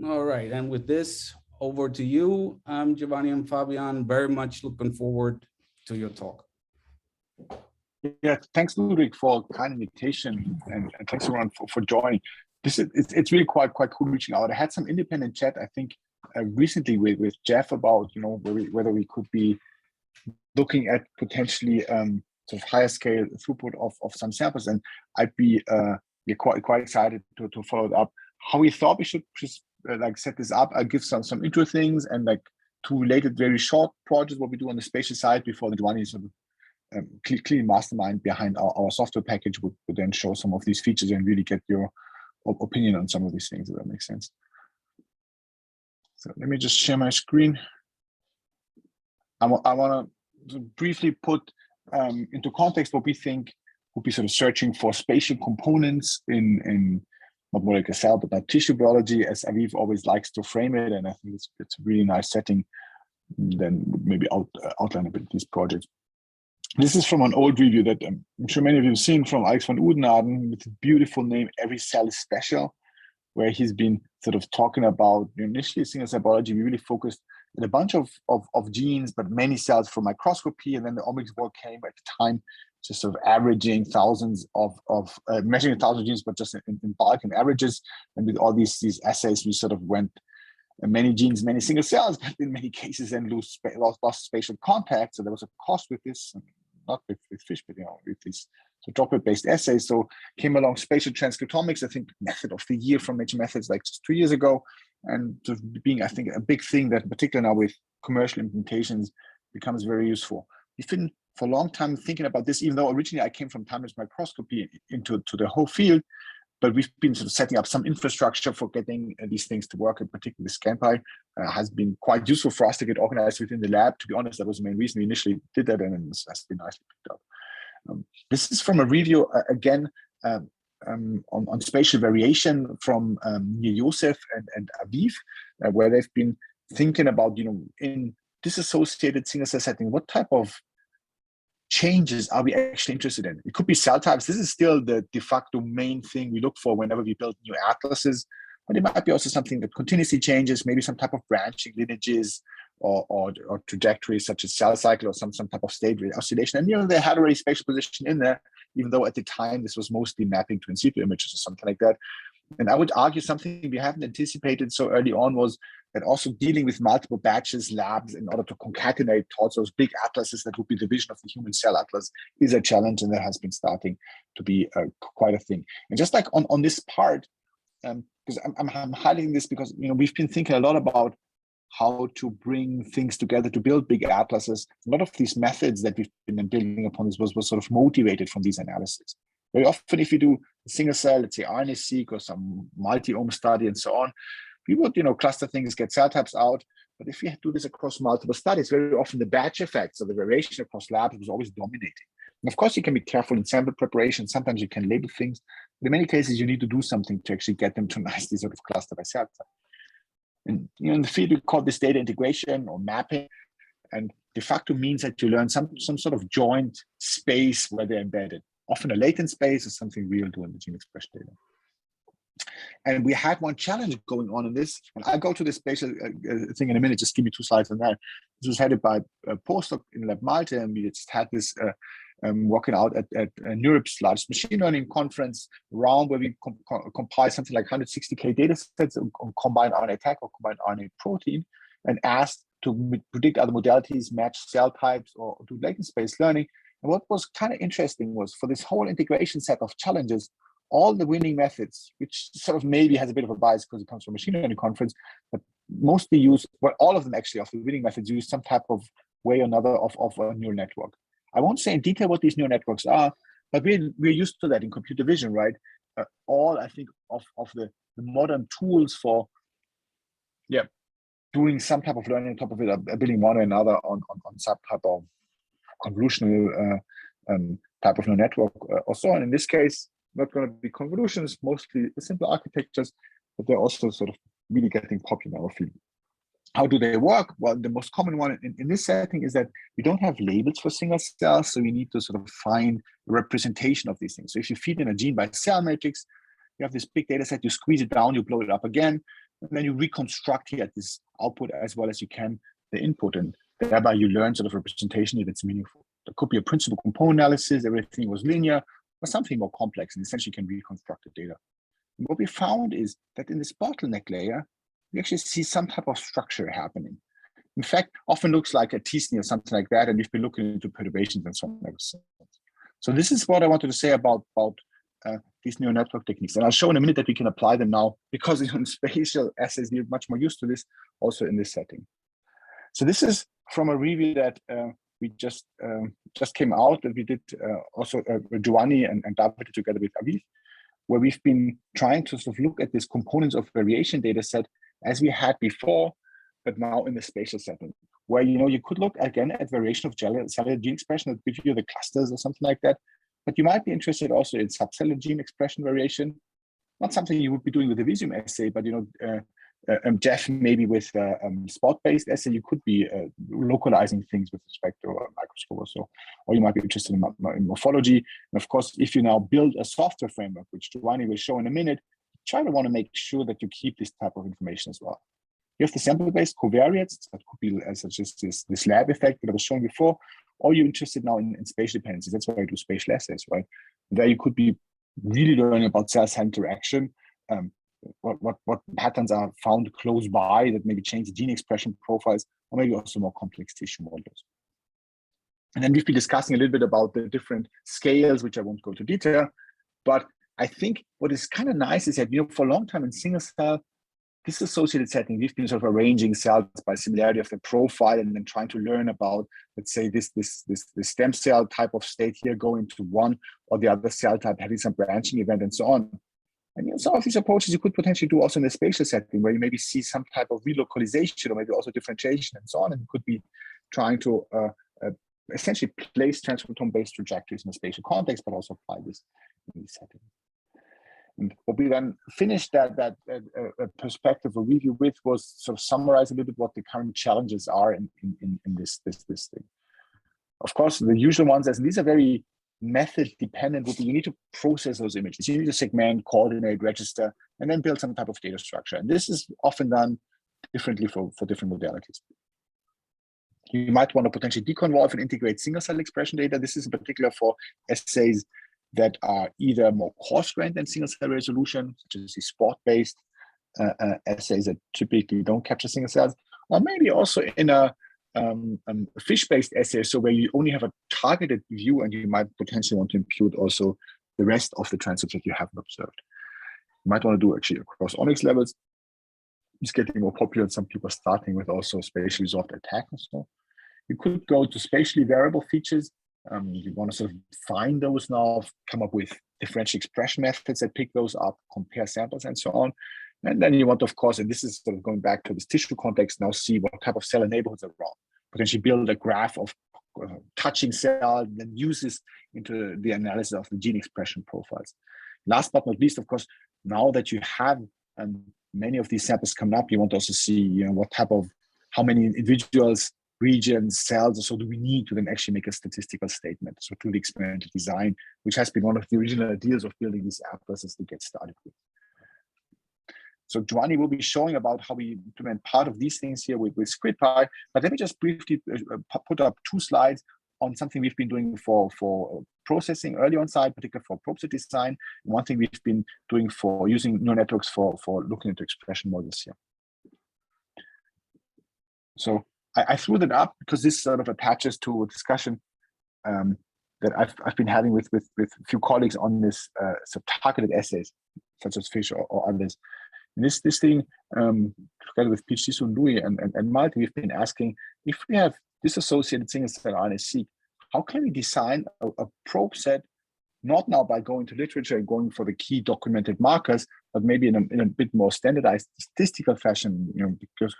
All right, and with this, over to you, Giovanni and Fabian. Very much looking forward to your talk. Yeah, thanks, Ludwig, for kind invitation, and thanks everyone for joining. It's really quite cool reaching out. I had some independent chat, I think, recently with Jeff about whether we could be looking at potentially sort of higher scale throughput of some samples, and I'd be quite excited to follow it up. How we thought we should just like set this up. I'll give some intro things and like two related very short projects what we do on the spatial side before the Giovanni sort of clean mastermind behind our software package would then show some of these features and really get your opinion on some of these things, if that makes sense. So let me just share my screen. I want to briefly put into context what we think would be sort of searching for spatial components in not molecular cell, but not tissue biology, as Aviv always likes to frame it. And I think it's a really nice setting. Then maybe outline a bit of these projects. This is from an old review that I'm sure many of you have seen from Alex van Oudenaarde with the beautiful name, Every Cell is Special, where he's been sort of talking about initially single cell biology. We really focused on a bunch of genes, but many cells for microscopy. And then the omics world came at the time, just sort of averaging thousands measuring 1,000 genes, but just in bulk and averages. And with all these assays, we sort of went many genes, many single cells, but in many cases then lost spatial contact. So there was a cost with this, not with fish, but with these droplet-based assays. So came along spatial transcriptomics, I think method of the year from Nature Methods like just 2 years ago, and being, I think, a big thing that particularly now with commercial implementations becomes very useful. We've been for a long time thinking about this, even though originally I came from time-lapse microscopy into the whole field, but we've been sort of setting up some infrastructure for getting these things to work, and particularly Squidpy has been quite useful for us to get organized within the lab. To be honest, that was the main reason we initially did that, and it has been nicely picked up. This is from a review, again, on spatial variation from Nir Yosef and Aviv, where they've been thinking about, in disassociated single cell setting, what type of changes are we actually interested in? It could be cell types. This is still the de facto main thing we look for whenever we build new atlases, but it might be also something that continuously changes, maybe some type of branching lineages or trajectories such as cell cycle or some type of state oscillation. And they had already spatial position in there, even though at the time this was mostly mapping to in situ images or something like that. And I would argue something we haven't anticipated so early on was that also dealing with multiple batches, labs, in order to concatenate towards those big atlases that would be the vision of the human cell atlas is a challenge, and that has been starting to be quite a thing. And just like on this part, because I'm highlighting this because we've been thinking a lot about how to bring things together to build big atlases. A lot of these methods that we've been building upon this was sort of motivated from these analyses. Very often, if you do a single cell, let's say RNA-seq or some multi-ohm study and so on, we would, cluster things, get cell types out. But if you do this across multiple studies, very often the batch effects or the variation across labs was always dominating. And of course, you can be careful in sample preparation. Sometimes you can label things. But in many cases, you need to do something to actually get them to nicely sort of cluster by cell type. And in the field, we call this data integration or mapping. And de facto means that you learn some sort of joint space where they're embedded, often a latent space or something real to in the gene expression data. And we had one challenge going on in this, and I'll go to this spatial thing in a minute, just give me 2 slides on that. This was headed by a postdoc in Lab Malta, and we just had this working out at Europe's largest machine learning conference round where we compiled something like 160K data sets on combined RNA attack or combined RNA protein, and asked to predict other modalities, match cell types, or do latent space learning. And what was kind of interesting was for this whole integration set of challenges, all the winning methods, which sort of maybe has a bit of a bias because it comes from a machine learning conference, but mostly use, well, all of them actually of the winning methods use some type of way or another of a neural network. I won't say in detail what these neural networks are, but we're used to that in computer vision, right? All, I think, of the modern tools for, doing some type of learning on top of it, building one or another on some type of convolutional type of neural network or so on. In this case, not going to be convolutions, mostly simple architectures, but they're also sort of really getting popular in our field. How do they work? Well, the most common one in this setting is that we don't have labels for single cells, so we need to sort of find a representation of these things. So if you feed in a gene by cell matrix, you have this big data set, you squeeze it down, you blow it up again, And then you reconstruct here at this output as well as you can the input, and thereby you learn sort of representation if it's meaningful. There could be a principal component analysis, everything was linear, or something more complex, and essentially you can reconstruct the data. And what we found is that in this bottleneck layer, we actually see some type of structure happening. In fact, often looks like a t-SNE or something like that, and we've been looking into perturbations and so on ever since. So this is what I wanted to say about these neural network techniques. And I'll show in a minute that we can apply them now, because in spatial assays, we're much more used to this also in this setting. So this is from a review that we just came out, that we did also Giovanni and David together with Aviv, where we've been trying to sort of look at these components of variation data set as we had before, but now in the spatial setting, where you could look again at variation of cellular gene expression that give you the clusters or something like that. But you might be interested also in subcellular gene expression variation, not something you would be doing with a Visium assay, but Jeff, maybe with spot-based assay, you could be localizing things with respect to a microscope or so, or you might be interested in morphology. And of course, if you now build a software framework, which Giovanni will show in a minute, try to want to make sure that you keep this type of information as well. You have the sample-based covariates, that could be such as this lab effect that I was showing before, or you're interested now in spatial dependencies. That's why I do spatial assays, right? There you could be really learning about cell-cell interaction, what patterns are found close by that maybe change the gene expression profiles, or maybe also more complex tissue models. And then we've been discussing a little bit about the different scales, which I won't go into detail, but I think what is kind of nice is that, for a long time in single cell, this associated setting, we've been sort of arranging cells by similarity of the profile and then trying to learn about, let's say, this stem cell type of state here going to one or the other cell type having some branching event and so on. And some of these approaches you could potentially do also in the spatial setting, where you maybe see some type of relocalization or maybe also differentiation and so on, and you could be trying to essentially place transcriptome-based trajectories in a spatial context, but also apply this in these settings. And what we then finished that perspective or review with was sort of summarize a little bit what the current challenges are in this thing. Of course, the usual ones, and these are very method dependent, would be you need to process those images. You need to segment, coordinate, register, and then build some type of data structure. And this is often done differently for different modalities. You might want to potentially deconvolve and integrate single cell expression data. This is in particular for assays that are either more coarse-grained than single cell resolution, such as the spot-based assays that typically don't capture single cells, or maybe also in a fish-based assay, so where you only have a targeted view and you might potentially want to impute also the rest of the transcripts that you haven't observed. You might want to do actually across omics levels. It's getting more popular. Some people are starting with also spatially resolved attack and so. You could go to spatially variable features. You want to sort of find those now, come up with differential expression methods that pick those up, compare samples and so on. And then you want, of course, and this is sort of going back to this tissue context, now see what type of cell neighborhoods are around. Potentially build a graph of touching cell, and then use this into the analysis of the gene expression profiles. Last but not least, of course, now that you have many of these samples coming up, you want to also see, what type of, how many individuals, regions, cells, or so do we need to then actually make a statistical statement. So to the experimental design, which has been one of the original ideas of building these atlases to get started with. So Giovanni will be showing about how we implement part of these things here with Squidpy, but let me just briefly put up 2 slides on something we've been doing for processing early on side, particularly for probe set design. One thing we've been doing for using neural networks for looking into expression models here. So I threw that up because this sort of attaches to a discussion that I've been having with a few colleagues on this sort of targeted assays, such as fish or others. And this thing, together with PhD student Louis and Malte, we've been asking, if we have disassociated single cell RNA-seq, how can we design a probe set, not now by going to literature and going for the key documented markers, but maybe in a bit more standardized statistical fashion, because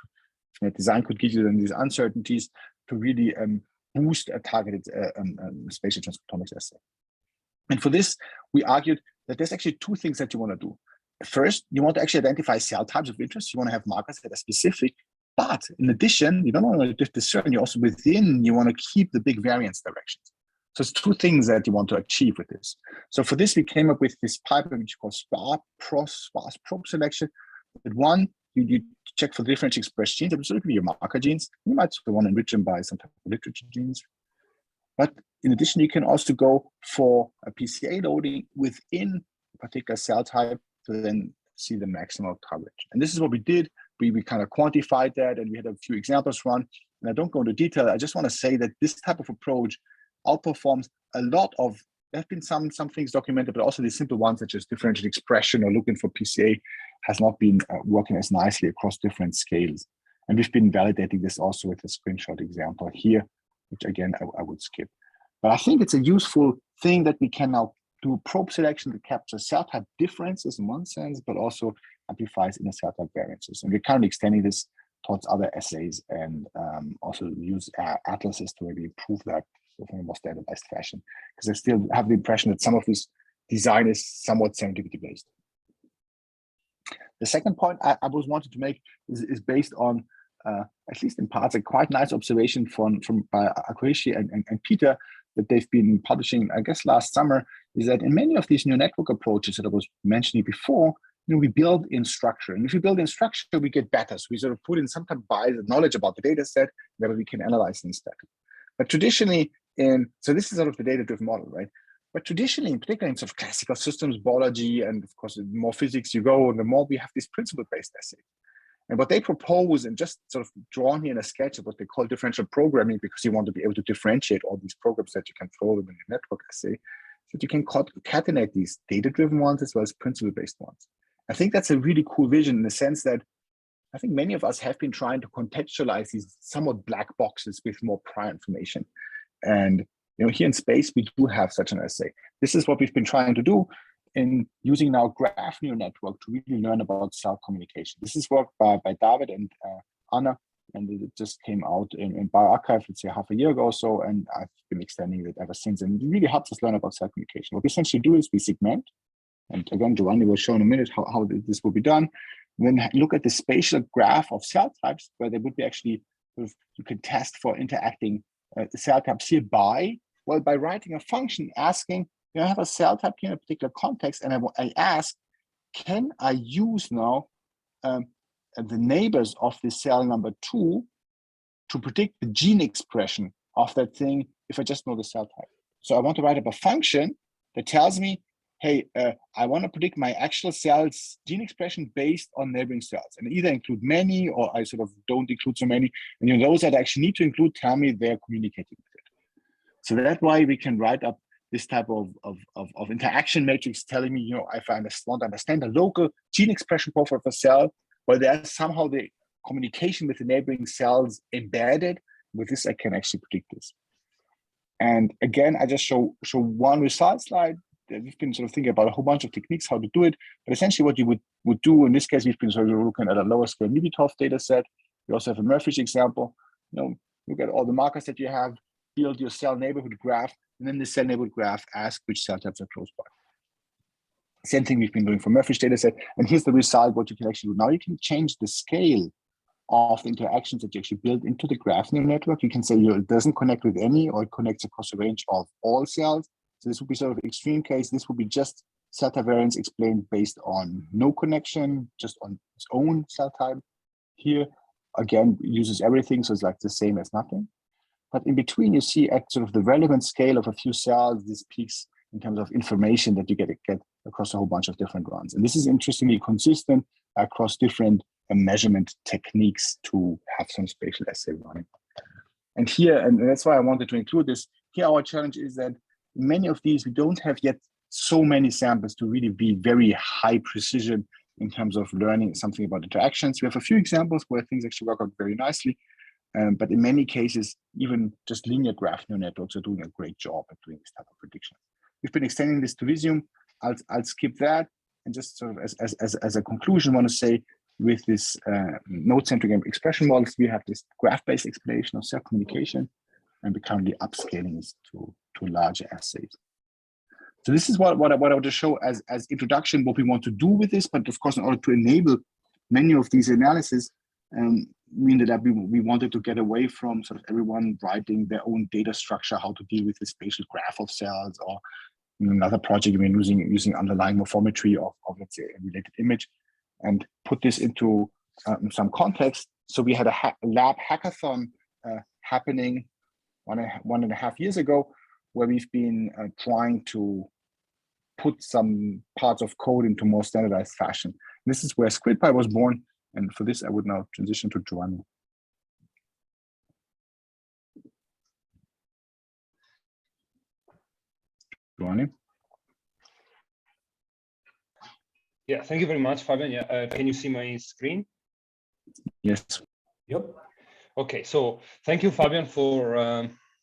design could give you then these uncertainties to really boost a targeted spatial transcriptomics assay. And for this, we argued that there's actually 2 things that you want to do. First, you want to actually identify cell types of interest. You want to have markers that are specific, but in addition, you don't want to discern, you also within, you want to keep the big variance directions. So it's 2 things that you want to achieve with this. So for this, we came up with this pipeline which is called sparse probe selection. But one, you check for differentially expressed genes, that would be your marker genes. You might want to enrich them by some type of literature genes. But in addition, you can also go for a PCA loading within a particular cell type to then see the maximal coverage. And this is what we did. We kind of quantified that, and we had a few examples run. And I don't go into detail. I just want to say that this type of approach outperforms a lot of, there have been some things documented, but also the simple ones such as differential expression or looking for PCA has not been working as nicely across different scales. And we've been validating this also with a screenshot example here, which again, I would skip. But I think it's a useful thing that we can now do probe selection to capture cell type differences in one sense, but also amplifies inner cell type variances. And we're currently extending this towards other assays and also use atlases to maybe improve that in a more standardized fashion. Because I still have the impression that some of this design is somewhat serendipity based. The second point I was wanted to make is based on, at least in parts, a quite nice observation from by Akuishi and Peter that they've been publishing, I guess, last summer, is that in many of these neural network approaches that I was mentioning before, we build in structure. And if we build in structure, we get better. So we sort of put in some type of bias knowledge about the data set that we can analyze instead. But traditionally, so this is sort of the data-driven model, right? But traditionally, in particular in sort of classical systems, biology, and of course, the more physics you go, the more we have this principle-based assay. And what they propose, and just sort of drawn here in a sketch of what they call differential programming, because you want to be able to differentiate all these programs that you can throw them in a network assay, so you can concatenate these data-driven ones as well as principle-based ones. I think that's a really cool vision in the sense that I think many of us have been trying to contextualize these somewhat black boxes with more prior information. And here in space, we do have such an assay. This is what we've been trying to do in using now graph neural network to really learn about cell communication. This is work by David and Anna, and it just came out in bioRxiv, let's say half a year ago or so, and I've been extending it ever since. And it really helps us learn about cell communication. What we essentially do is we segment, and again, Giovanni will show in a minute how this will be done. And then look at the spatial graph of cell types, where there would be actually, you can test for interacting cell types here by writing a function asking, I have a cell type here in a particular context, and I ask, can I use now the neighbors of the cell number 2 to predict the gene expression of that thing if I just know the cell type? So I want to write up a function that tells me, hey, I want to predict my actual cell's gene expression based on neighboring cells, and either include many or I sort of don't include so many. And those that I actually need to include tell me they're communicating with it. So that's why we can write up this type of interaction matrix telling me, if I want to understand the local gene expression profile of a cell, where there's somehow the communication with the neighboring cells embedded. With this, I can actually predict this. And again, I just show one result slide. We've been sort of thinking about a whole bunch of techniques how to do it, but essentially what you would do in this case, we've been sort of looking at a lower scale MIB12 data set. We also have a Murphy's example. Look at all the markers that you have, build your cell neighborhood graph, and then the cell neighborhood graph ask which cell types are close by. Same thing we've been doing for Murphy's data set. And here's the result, what you can actually do. Now you can change the scale of the interactions that you actually build into the graph neural network. You can say it doesn't connect with any, or it connects across a range of all cells. So this would be sort of extreme case. This would be just cell type variance explained based on no connection, just on its own cell type. Here, again, uses everything, so it's like the same as nothing. But in between, you see at sort of the relevant scale of a few cells, this peaks in terms of information that you get across a whole bunch of different runs. And this is interestingly consistent across different measurement techniques to have some spatial assay running. And here, and that's why I wanted to include this, here our challenge is that many of these, we don't have yet so many samples to really be very high precision in terms of learning something about interactions. We have a few examples where things actually work out very nicely. But in many cases, even just linear graph neural networks are doing a great job at doing this type of prediction. We've been extending this to Visium. I'll skip that, and just sort of as a conclusion, want to say with this node-centric expression models, we have this graph-based explanation of cell communication, and we're currently upscaling this to larger assays. So this is what I want to show as introduction, what we want to do with this, but of course, in order to enable many of these analyses, mean that we wanted to get away from sort of everyone writing their own data structure, how to deal with the spatial graph of cells, or another project using underlying morphometry of let's say a related image, and put this into some context, so we had a lab hackathon happening 1.5 years ago, where we've been trying to put some parts of code into more standardized fashion. This is where Squidpy was born, and for this I would now transition to Giovanni. Giovanni? Yeah, thank you very much, Fabian. Yeah, can you see my screen? Yes. Yep. Okay, so thank you, Fabian, for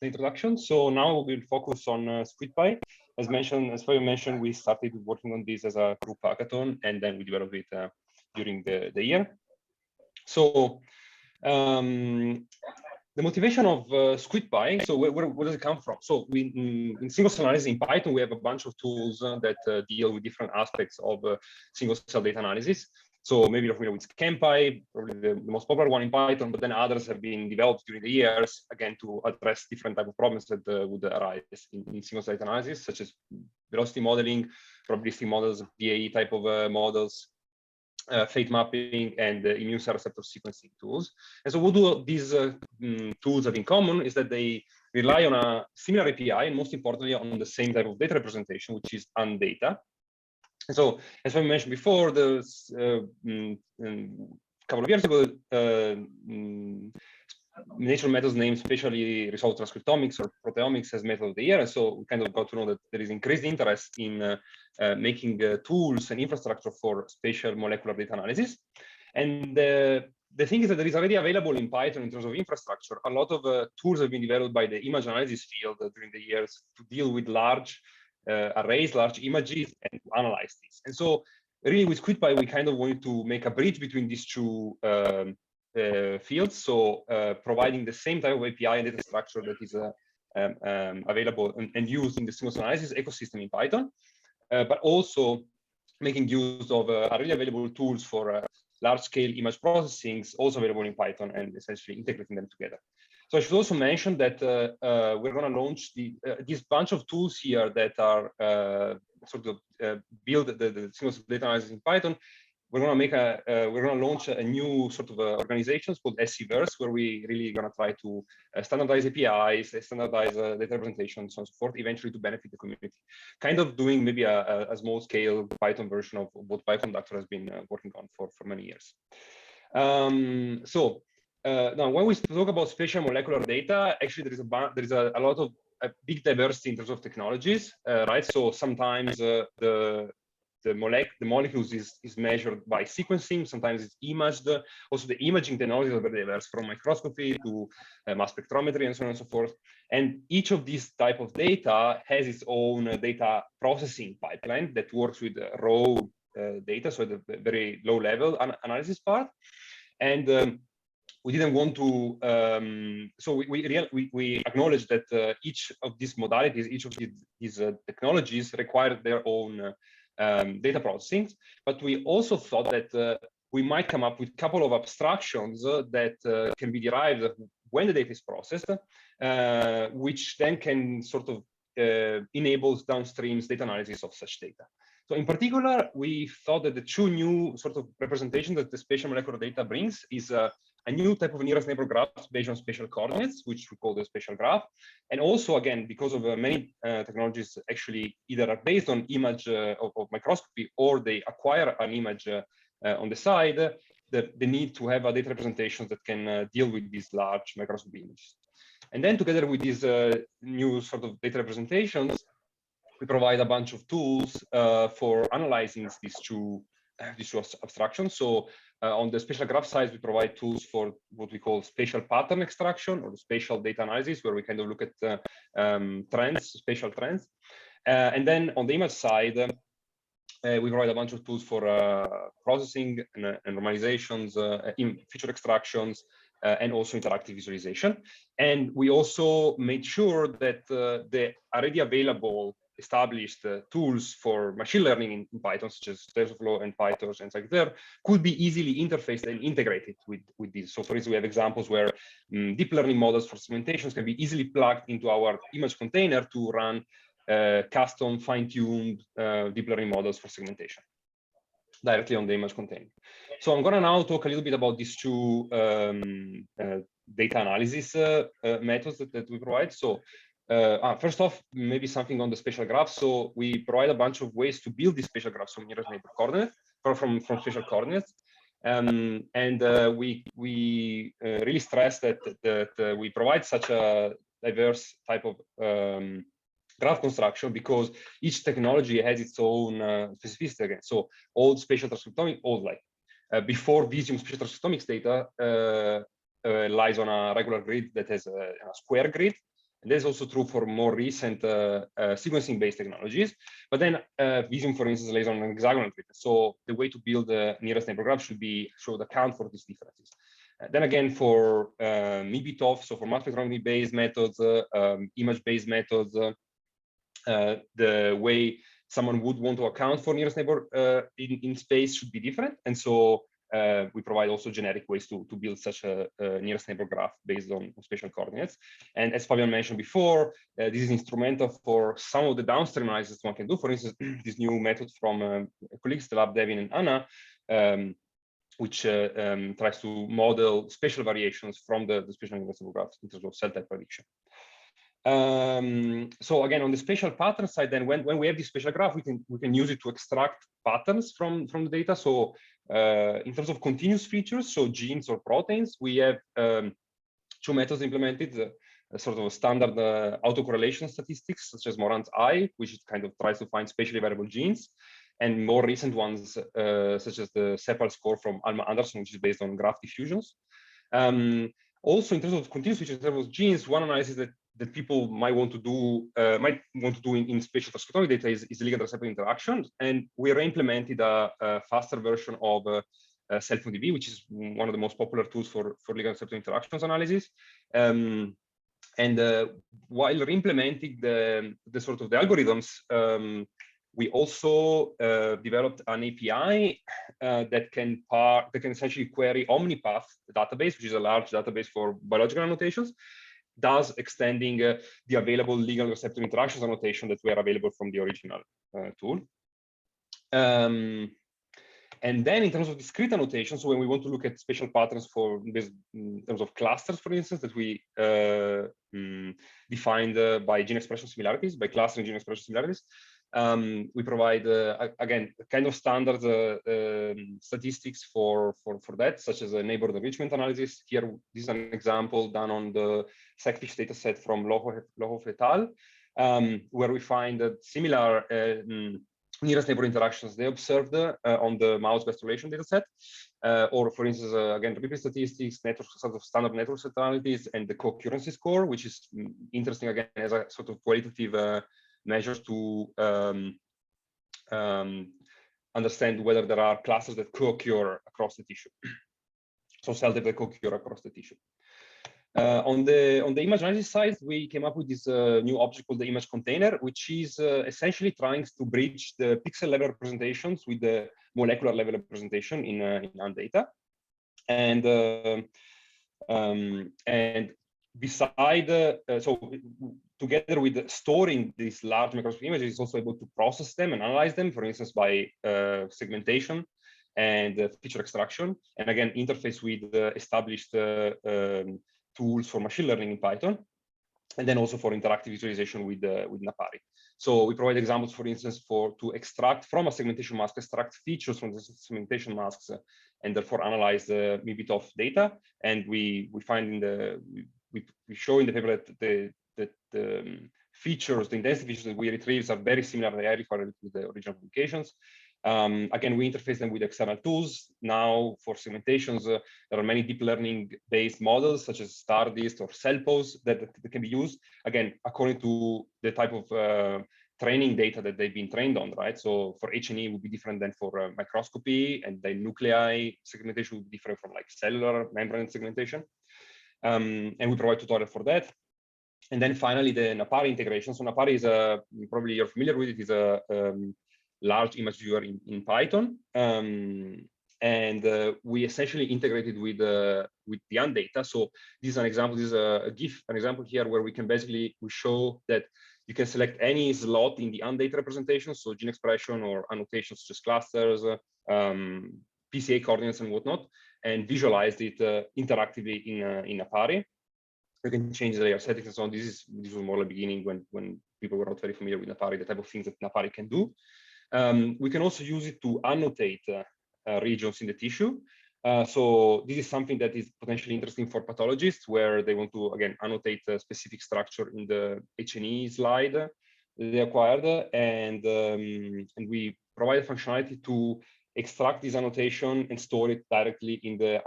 the introduction. So now we'll focus on Squidpy. As Fabian mentioned, we started working on this as a group hackathon, and then we developed it during the year. So the motivation of Squidpy, so where does it come from? So in single-cell analysis in Python, we have a bunch of tools that deal with different aspects of single-cell data analysis. So maybe you're familiar with Scalable, probably the most popular one in Python, but then others have been developed during the years, again, to address different type of problems that would arise in single-cell data analysis, such as velocity modeling, probabilistic models, VAE type of models, fate mapping, and immune cell receptor sequencing tools. And so what do these tools have in common is that they rely on a similar API, and most importantly, on the same type of data representation, which is undata. And so, as I mentioned before, there's a couple of years ago, natural methods named Spatially Resolved Transcriptomics or Proteomics as method of the year. And so we kind of got to know that there is increased interest in making tools and infrastructure for spatial molecular data analysis. And the thing is that there is already available in Python in terms of infrastructure. A lot of tools have been developed by the image analysis field during the years to deal with large arrays, large images, and to analyze these. And so really with Squidpy, we kind of wanted to make a bridge between these two fields. So providing the same type of API and data structure that is available and used in the single-cell analysis ecosystem in Python, but also making use of already available tools for large-scale image processing, also available in Python, and essentially integrating them together. So I should also mention that we're going to launch this bunch of tools here that are sort of build the single-cell data analysis in Python. We're going to launch a new sort of organization called SCverse, where we really going to try to standardize APIs, standardize data representation, so on and so forth, eventually to benefit the community. Kind of doing maybe a small scale Python version of what PyConductor has been working on for many years. Now, when we talk about spatial molecular data, actually there is a lot of big diversity in terms of technologies, right? So sometimes the molecules is measured by sequencing. Sometimes it's imaged. Also, the imaging technologies are very diverse, from microscopy to mass spectrometry and so on and so forth. And each of these type of data has its own data processing pipeline that works with raw data, so the very low level analysis part. And we didn't want to, so we acknowledge that each of these modalities, each of these technologies require their own data processing, but we also thought that we might come up with a couple of abstractions that can be derived when the data is processed, which then can sort of enable downstream data analysis of such data. So in particular, we thought that the two new sort of representations that the spatial molecular data brings is a new type of nearest neighbor graph based on spatial coordinates, which we call the spatial graph. And also, again, because of many technologies actually either are based on image of microscopy, or they acquire an image on the side, the need to have a data representation that can deal with these large microscopy images. And then together with these new sort of data representations, we provide a bunch of tools for analyzing these two abstractions. So on the spatial graph side, we provide tools for what we call spatial pattern extraction or spatial data analysis, where we kind of look at trends, spatial trends. And then on the image side, we provide a bunch of tools for processing and normalizations, feature extractions, and also interactive visualization. And we also made sure that the already available established tools for machine learning in Python, such as TensorFlow and PyTorch and scikit-learn, could be easily interfaced and integrated with these. So for instance, we have examples where deep learning models for segmentations can be easily plugged into our image container to run custom fine-tuned deep learning models for segmentation. directly on the image container. So I'm going to now talk a little bit about these two data analysis methods that we provide. So first off, maybe something on the spatial graph. So we provide a bunch of ways to build these spatial graphs from nearest neighbor coordinates, or from spatial coordinates. We really stress that we provide such a diverse type of graph construction because each technology has its own specificity again. So old spatial transcriptomics, before Visium spatial transcriptomics data lies on a regular grid that has a square grid. And that's also true for more recent sequencing-based technologies. But then Visium, for instance, lays on an hexagonal grid. So the way to build the nearest neighbor graph should account for these differences. Then again, for MIBITOF, so for mass spectrometry-based methods, image-based methods, the way someone would want to account for nearest neighbor in space should be different. And so we provide also generic ways to build such a nearest neighbor graph based on spatial coordinates. And as Fabian mentioned before, this is instrumental for some of the downstream analysis one can do. For instance, this new method from colleagues, the lab Devin and Anna, which tries to model spatial variations from the spatial nearest neighbor graphs in terms of cell type prediction. So again, on the spatial pattern side, then when we have this spatial graph, we can use it to extract patterns from the data. So in terms of continuous features, so genes or proteins, we have two methods implemented, sort of a standard autocorrelation statistics, such as Moran's I, which kind of tries to find spatially variable genes, and more recent ones, such as the Spatial score from Alma Anderson, which is based on graph diffusions. Also, in terms of continuous features, in terms of genes, one analysis that people might want to do in spatial transcriptomic data is ligand-receptor interaction, and we implemented a faster version of SelfMDB, which is one of the most popular tools for ligand-receptor interactions analysis. While implementing the sort of the algorithms, we also developed an API that can essentially query OmniPath database, which is a large database for biological annotations, thus extending the available ligand receptor interactions annotation that were available from the original tool. And then in terms of discrete annotations, so when we want to look at spatial patterns for this, in terms of clusters, for instance, that we defined by gene expression similarities, by clustering gene expression similarities, we provide, again, kind of standard statistics for that, such as a neighborhood enrichment analysis. Here, this is an example done on the SecFish dataset from Lohoff et al., where we find that similar nearest neighbor interactions they observed on the mouse best relation dataset, or for instance, again, repeat statistics, network sort of standard network analysis, and the co-occurrency score, which is interesting again as a sort of qualitative measures to understand whether there are clusters that co-occur across the tissue. So cell type that co-occur across the tissue. On the image analysis side, we came up with this new object called the image container, which is essentially trying to bridge the pixel level representations with the molecular level representation in data. And beside, so together with storing these large microscopic images, it's also able to process them and analyze them, for instance, by segmentation and feature extraction, and again, interface with established tools for machine learning in Python, and then also for interactive visualization with Napari. So we provide examples, for instance, to extract from a segmentation mask, extract features from the segmentation masks, and therefore analyze the MIBITOF data. And we find we show in the paper that the features, the intensity features that we retrieve are very similar, highly correlated with the original publications. Again, we interface them with external tools. Now, for segmentations, there are many deep learning-based models, such as StarDist or CellPose, that can be used, again, according to the type of training data that they've been trained on, right? So for H&E, it would be different than for microscopy, and the nuclei segmentation would be different from like cellular membrane segmentation. And we provide tutorial for that. And then finally, the Napari integration. So Napari is probably you're familiar with it, is a large image viewer in Python, and we essentially integrated with the data. So this is an example. This is a GIF, an example here where we can basically show that you can select any slot in the undata representation, so gene expression or annotations such as clusters, PCA coordinates and whatnot, and visualize it interactively in Apari. You can change the layer settings and so on. This was more like the beginning when people were not very familiar with Apari, the type of things that Apari can do. We can also use it to annotate regions in the tissue. So this is something that is potentially interesting for pathologists, where they want to, again, annotate a specific structure in the H&E slide that they acquired, and we provide functionality to extract this annotation and store it directly in the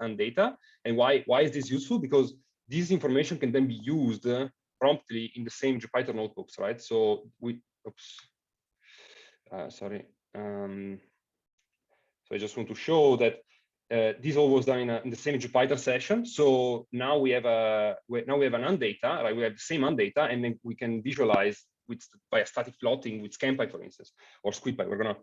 undata. And why is this useful? Because this information can then be used promptly in the same Jupyter notebooks, right? So sorry. So I just want to show that this all was done in the same Jupyter session. So now we have an undata, right? We have the same undata, and then we can visualize by a static plotting with Scanpy, for instance, or Squidpy. We're gonna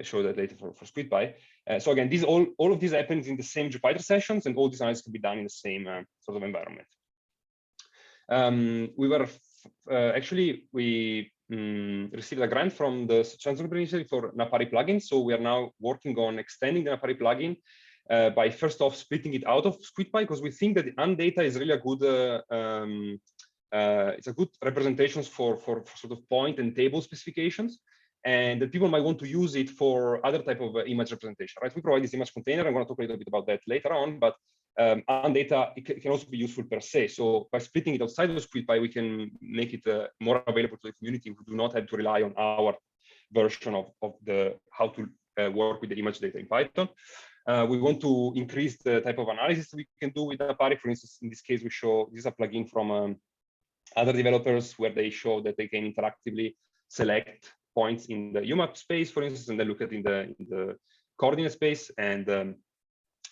show that later for Squidpy. So again, all of this happens in the same Jupyter sessions, and all these analysis can be done in the same sort of environment. We received a grant from the Chancellor Initiative for Apari plugin. So we are now working on extending the Apari plugin by first off splitting it out of Squidpy, because we think that the undata is really a good it's a good representation for sort of point and table specifications, and that people might want to use it for other type of image representation, right? We provide this image container. I'm going to talk a little bit about that later on, but undata, it can also be useful per se. So by splitting it outside of Squidpy, we can make it more available to the community who do not have to rely on our version of how to work with the image data in Python. We want to increase the type of analysis we can do with Apari. For instance, in this case, we show this is a plugin from other developers where they show that they can interactively select points in the UMAP space, for instance, and then look at in the coordinate space. And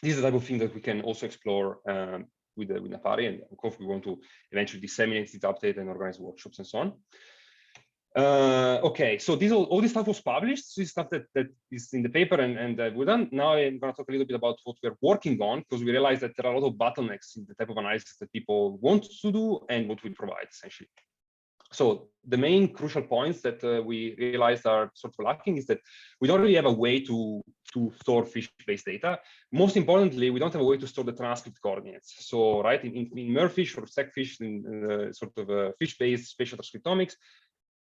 this is the type of thing that we can also explore with Apari. And of course, we want to eventually disseminate this update and organize workshops and so on. Okay, so all this stuff was published. So this stuff that is in the paper and we're done. Now I'm going to talk a little bit about what we're working on, because we realized that there are a lot of bottlenecks in the type of analysis that people want to do and what we provide, essentially. So the main crucial points that we realized are sort of lacking is that we don't really have a way to store fish-based data. Most importantly, we don't have a way to store the transcript coordinates. So, right, in merfish or sackfish, in sort of fish-based spatial transcriptomics,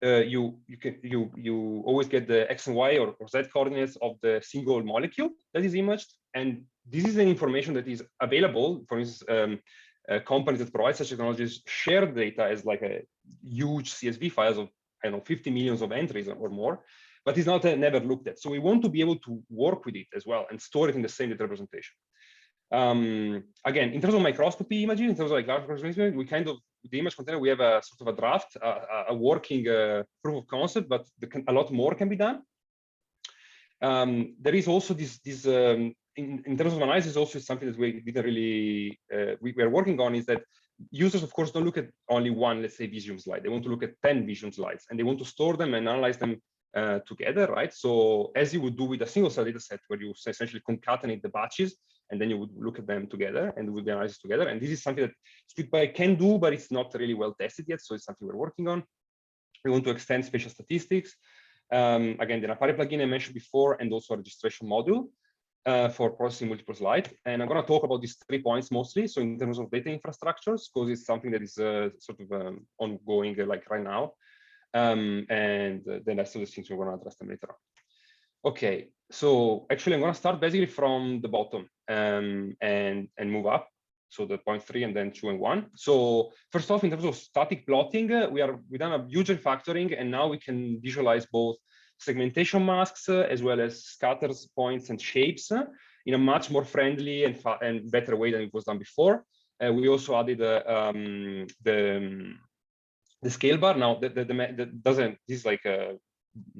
you always get the X and Y or Z coordinates of the single molecule that is imaged, and this is an information that is available. For instance, companies that provide such technologies share data as like a huge CSV files of, I don't know, 50 millions of entries or more, but it's not never looked at. So we want to be able to work with it as well and store it in the same data representation. Again, in terms of microscopy imaging, in terms of like large microscopy, we kind of, with the image container, we have a sort of a draft, a working proof of concept, but a lot more can be done. There is also this in terms of analysis, also something that we didn't really, we are working on, is that users, of course, don't look at only one, let's say, Visium slide. They want to look at 10 Visium slides, and they want to store them and analyze them together, right? So as you would do with a single cell data set, where you essentially concatenate the batches, and then you would look at them together and would be analyzed together. And this is something that Squidpy can do, but it's not really well tested yet. So it's something we're working on. We want to extend spatial statistics. Again, the Apari plugin I mentioned before, and also a registration module for processing multiple slides. And I'm going to talk about these 3 points mostly. So in terms of data infrastructures, because it's something that is sort of ongoing like right now. And then the rest of the things we're going to address them later on. Okay, so actually I'm going to start basically from the bottom and move up. So the point 3 and then 2 and 1. So first off, in terms of static plotting, we've done a huge refactoring, and now we can visualize both segmentation masks as well as scatters, points, and shapes in a much more friendly and better way than it was done before. We also added the scale bar. Now that doesn't, this is like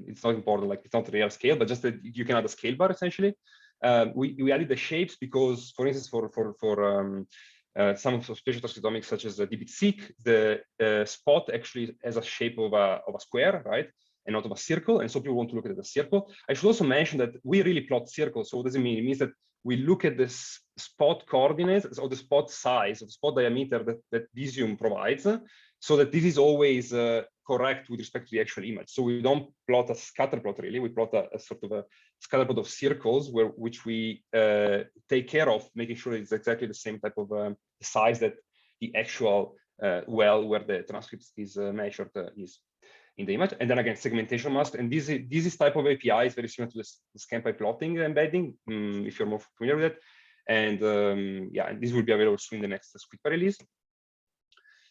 it's not important, like it's not real scale, but just that you can add a scale bar essentially. We added the shapes because, for instance, for some of the spatial transcriptomics, such as the DBT-seq, the spot actually has a shape of a square, right, and not of a circle, and so people want to look at it as a circle. I should also mention that we really plot circles. So what does it mean? It means that we look at the spot coordinates or the spot size, or the spot diameter that Visium provides. so that this is always correct with respect to the actual image. So we don't plot a scatter plot really, we plot a sort of a scatter plot of circles which we take care of, making sure it's exactly the same type of size that the actual well where the transcript is measured is in the image. And then again, segmentation mask, and this is type of API is very similar to the Scampy plotting embedding, if you're more familiar with it. And yeah, and this will be available soon in the next Squidpy release.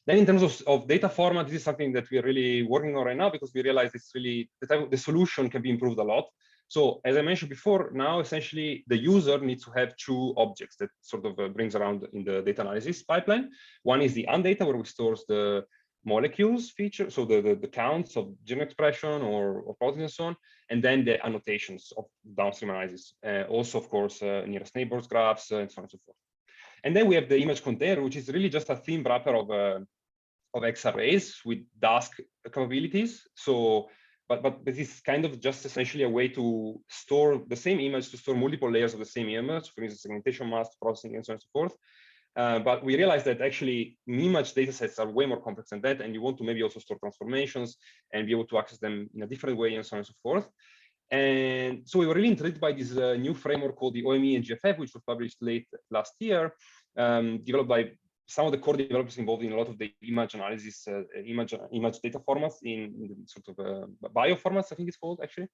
Then in terms of data format, this is something that we're really working on right now, because we realize it's really the solution can be improved a lot. So as I mentioned before, now essentially the user needs to have two objects that sort of brings around in the data analysis pipeline. One is the undata, where we store the molecules feature, so the counts of gene expression or proteins and so on, and then the annotations of downstream analysis. Also, of course, nearest neighbors graphs and so on and so forth. And then we have the image container, which is really just a theme wrapper of X-arrays with Dask capabilities. So, but this is kind of just essentially a way to store the same image, to store multiple layers of the same image, for instance, segmentation mask, processing, and so on and so forth. But we realized that actually image datasets are way more complex than that, and you want to maybe also store transformations and be able to access them in a different way, and so on and so forth. And so we were really intrigued by this new framework called the OME and GFF, which was published late last year, developed by some of the core developers involved in a lot of the image analysis, image data formats in sort of bio formats, I think it's called actually.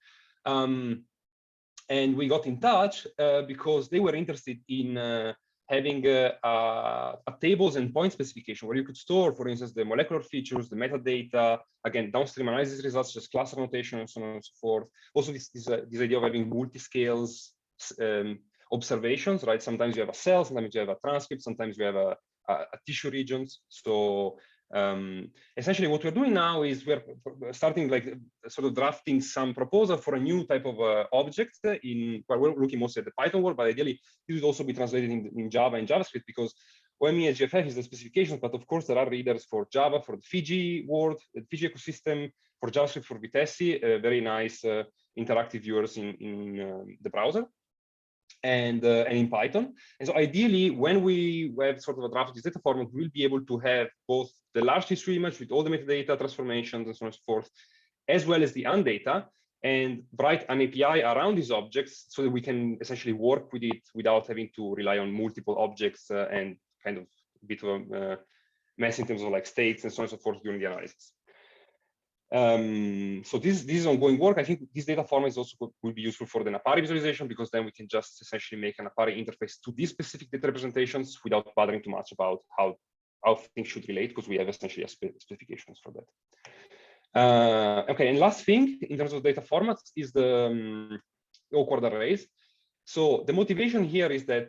And we got in touch because they were interested in having a tables and point specification where you could store, for instance, the molecular features, the metadata, again, downstream analysis results, just class annotation, and so on and so forth. Also, this idea of having multi-scales observations, right? Sometimes you have a cell, sometimes you have a transcript, sometimes you have a tissue regions. So essentially what we're doing now is we're starting like sort of drafting some proposal for a new type of object where we're looking mostly at the Python world, but ideally this would also be translated in Java and JavaScript, because OME and GFF is the specifications, but of course there are readers for Java, for the Fiji world, the Fiji ecosystem, for JavaScript, for Vitesse, very nice interactive viewers in the browser. And in Python. And so ideally, when we have sort of a draft of this data format, we'll be able to have both the large history image with all the metadata, transformations, and so on and so forth, as well as the undata, and write an API around these objects so that we can essentially work with it without having to rely on multiple objects and kind of a bit of a mess in terms of like states and so on and so forth during the analysis. So this is ongoing work. I think this data format is also will be useful for the Napari visualization, because then we can just essentially make an Napari interface to these specific data representations without bothering too much about how things should relate, because we have essentially specifications for that. Okay, and last thing in terms of data formats is the awkward arrays. So the motivation here is that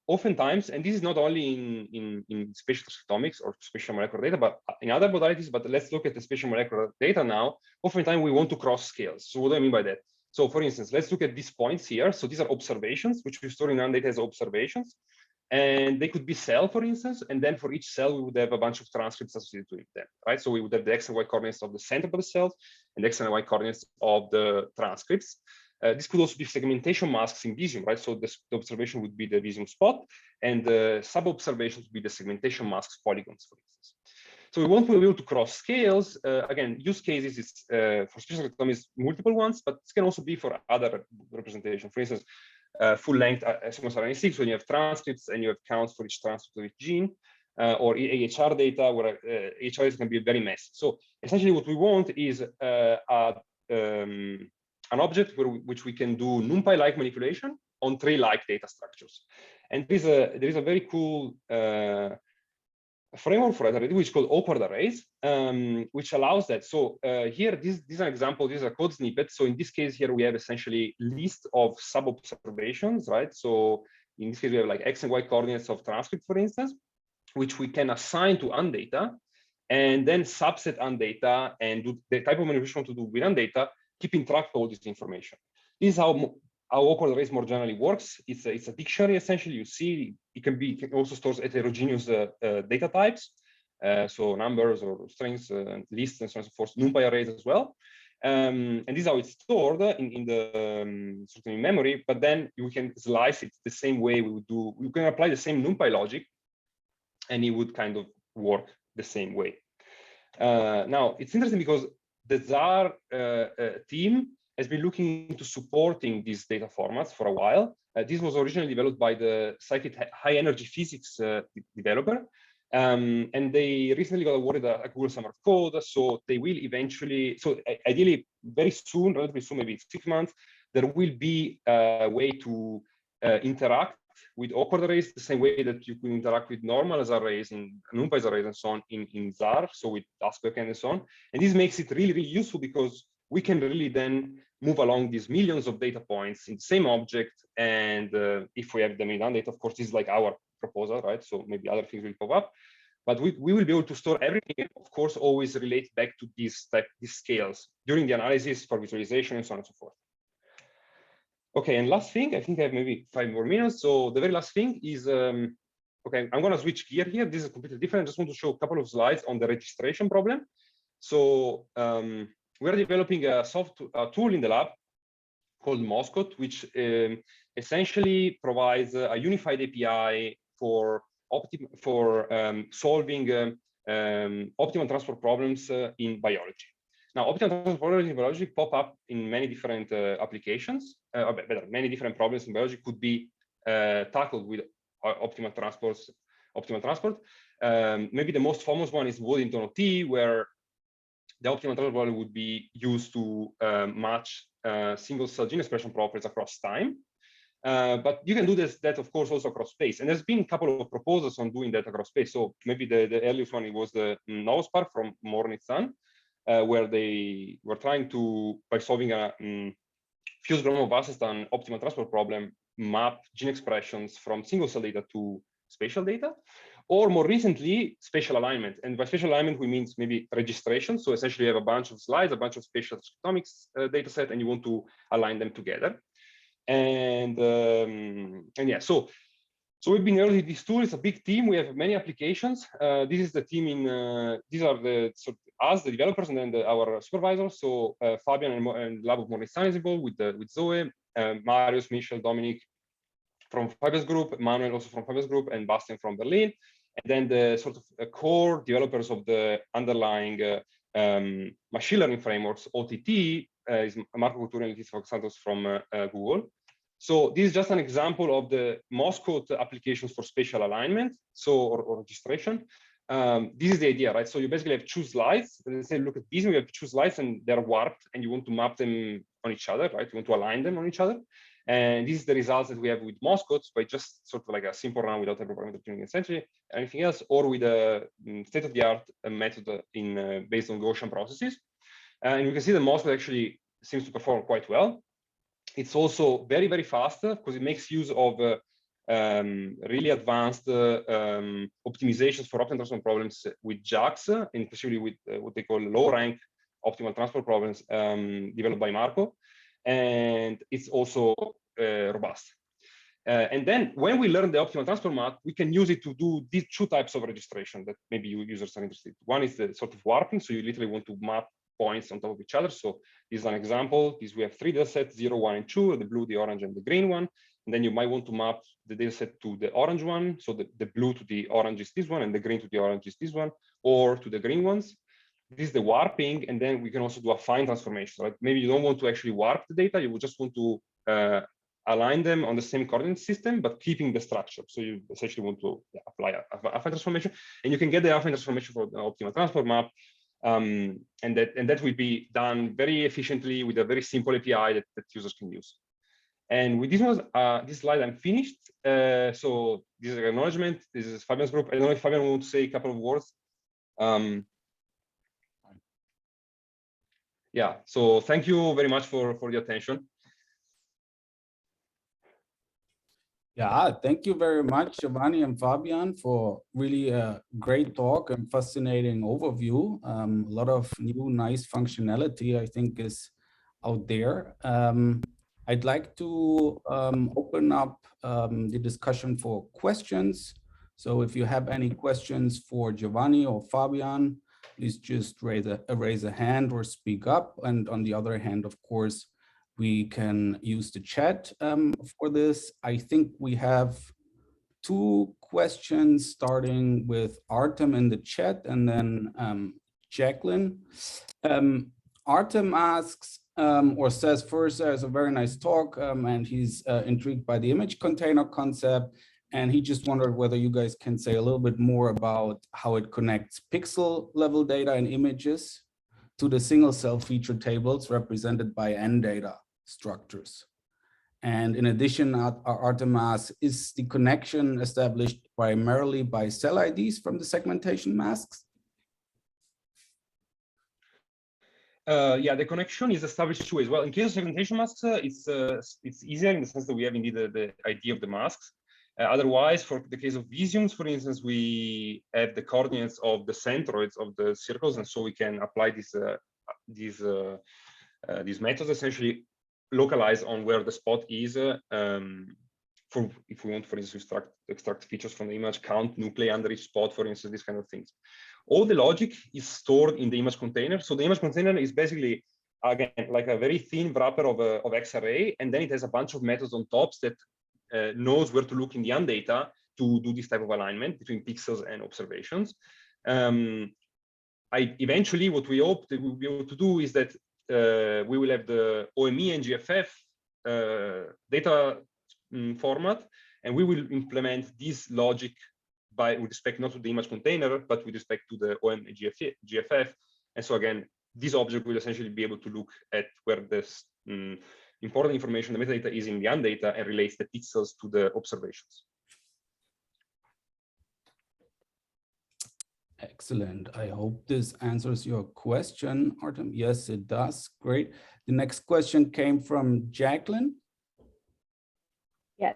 oftentimes, and this is not only in spatial transcriptomics or spatial molecular data, but in other modalities, but let's look at the spatial molecular data now. Oftentimes we want to cross scales. So what do I mean by that? So for instance, let's look at these points here. So these are observations, which we store in undata as observations. And they could be cell, for instance, and then for each cell, we would have a bunch of transcripts associated with them, right? So we would have the X and Y coordinates of the center of the cells and the X and Y coordinates of the transcripts. This could also be segmentation masks in Visium, right? So the observation would be the Visium spot, and the sub-observations would be the segmentation masks polygons, for instance. So we want to be able to cross scales. Again, use cases is for spatial transcriptomics multiple ones, but this can also be for other representation. For instance, full-length sequence RNA-seq, when you have transcripts and you have counts for each transcript of each gene, or AHR data, where AHR can be very messy. So essentially what we want is an object which we can do NumPy-like manipulation on tree-like data structures. And there is a very cool framework for that, which is called awkward arrays, which allows that. So here, this is an example. This is a code snippet. So in this case here, we have essentially list of sub-observations, right? So in this case, we have like X and Y coordinates of transcript, for instance, which we can assign to undata, and then subset undata and do the type of manipulation to do with undata, keeping track of all this information. This is how awkward arrays more generally works. It's a dictionary, essentially. You see, it can also store heterogeneous data types, so numbers or strings, lists, and so on and so forth, NumPy arrays as well. And this is how it's stored in the certainly in memory, but then you can slice it the same way we would do. You can apply the same NumPy logic, and it would kind of work the same way. Now, it's interesting because the ZAR team has been looking into supporting these data formats for a while. This was originally developed by the Scikit high energy physics developer. And they recently got awarded a Google Summer of Code. So they will eventually, so ideally very soon, relatively soon, maybe 6 months, there will be a way to interact with awkward arrays the same way that you could interact with normal as arrays and NumPy as arrays and so on in ZAR, so with Task Backend and so on. And this makes it really, really useful because we can really then move along these millions of data points in the same object. And if we have them in data, of course, this is like our proposal, right? So maybe other things will pop up. But we will be able to store everything, of course, always relate back to these scales during the analysis for visualization and so on and so forth. Okay, and last thing, I think I have maybe 5 more minutes. So the very last thing is, okay, I'm going to switch gear here. This is completely different. I just want to show a couple of slides on the registration problem. So we're developing a tool in the lab called Moscot, which essentially provides a unified API for solving optimal transport problems in biology. Now, optimal transport problems in biology pop up in many different applications. Or better, many different problems in biology could be tackled with optimal transport. Maybe the most famous one is Waddington OT, where the optimal transport problem would be used to match single-cell gene expression properties across time. But you can do that, of course, also across space. And there's been a couple of proposals on doing that across space. So maybe the earliest one was the NOVOSPARK from Mornitz-Sun, where they were trying to, by solving a fused Gromov-Wasserstein optimal transport problem, map gene expressions from single-cell data to spatial data. Or more recently, spatial alignment. And by spatial alignment, we mean maybe registration. So essentially, you have a bunch of slides, a bunch of spatial Omics data set, and you want to align them together. And yeah, so we've been early with this tool. It's a big team. We have many applications. This is the team in, these are the us, the developers, and then our supervisors. So Fabian and lab of Mornitz-Sun is involved with Zoe, Marius, Michel, Dominic from Fabian's group, Manuel also from Fabian's group, and Bastian from Berlin. And then the sort of core developers of the underlying machine learning frameworks, OTT, is Marco Couturi and Letizia Santos from Google. So this is just an example of the Moscot applications for spatial alignment, so or registration. This is the idea, right? So you basically have 2 slides. Let's say, look at these. We have 2 slides, and they're warped, and you want to map them on each other, right? You want to align them on each other. And this is the results that we have with Moscot by just sort of like a simple run without hyperparameter tuning, essentially anything else, or with a state-of-the-art method based on Gaussian processes. And you can see that Moscot actually seems to perform quite well. It's also very, very fast because it makes use of really advanced optimizations for optimal transport problems with JAX, and especially with what they call low-rank optimal transport problems developed by Marco. And it's also robust. And then when we learn the optimal transport map, we can use it to do these 2 types of registration that maybe you users are interested in. One is the sort of warping. So you literally want to map points on top of each other. So this is an example. We have 3 data sets, 0, 1, and 2, the blue, the orange, and the green one. And then you might want to map the data set to the orange one. So the blue to the orange is this one, and the green to the orange is this one, or to the green ones. This is the warping, and then we can also do a fine transformation, right? Maybe you don't want to actually warp the data, you would just want to align them on the same coordinate system, but keeping the structure. So you essentially want to apply a fine transformation, and you can get the affine transformation for the optimal transport map, and that will be done very efficiently with a very simple API that users can use. And with this slide, I'm finished. So this is an acknowledgement. This is Fabian's group. I don't know if Fabian wants to say a couple of words. Yeah, so thank you very much for the attention. Yeah, thank you very much, Giovanni and Fabian, for really a great talk and fascinating overview. A lot of new, nice functionality, I think, is out there. I'd like to open up the discussion for questions. So if you have any questions for Giovanni or Fabian, please just raise a hand or speak up. And on the other hand, of course, we can use the chat for this. I think we have 2 questions, starting with Artem in the chat, and then Jacqueline. Artem asks or says, first, there's a very nice talk, and he's intrigued by the image container concept. And he just wondered whether you guys can say a little bit more about how it connects pixel level data and images to the single cell feature tables represented by N data structures. And in addition, Artem asks, is the connection established primarily by cell IDs from the segmentation masks? Yeah, the connection is established two ways. Well, in case of segmentation masks, it's easier in the sense that we have indeed the ID of the masks. Otherwise, for the case of visiums, for instance, we have the coordinates of the centroids of the circles, and so we can apply these methods essentially localized on where the spot is. For if we want, for instance, to extract features from the image, count nuclei under each spot, for instance, these kind of things. All the logic is stored in the image container. So the image container is basically, again, like a very thin wrapper of XRA, and then it has a bunch of methods on top that knows where to look in the data to do this type of alignment between pixels and observations. Eventually, what we hope that we'll be able to do is that we will have the OME and GFF data format, and we will implement this logic with respect not to the image container, but with respect to the OM and GFF. And so again, this object will essentially be able to look at where this important information, the metadata, is in the data and relates the pixels to the observations. Excellent. I hope this answers your question, Artem. Yes, it does. Great. The next question came from Jacqueline. Yes,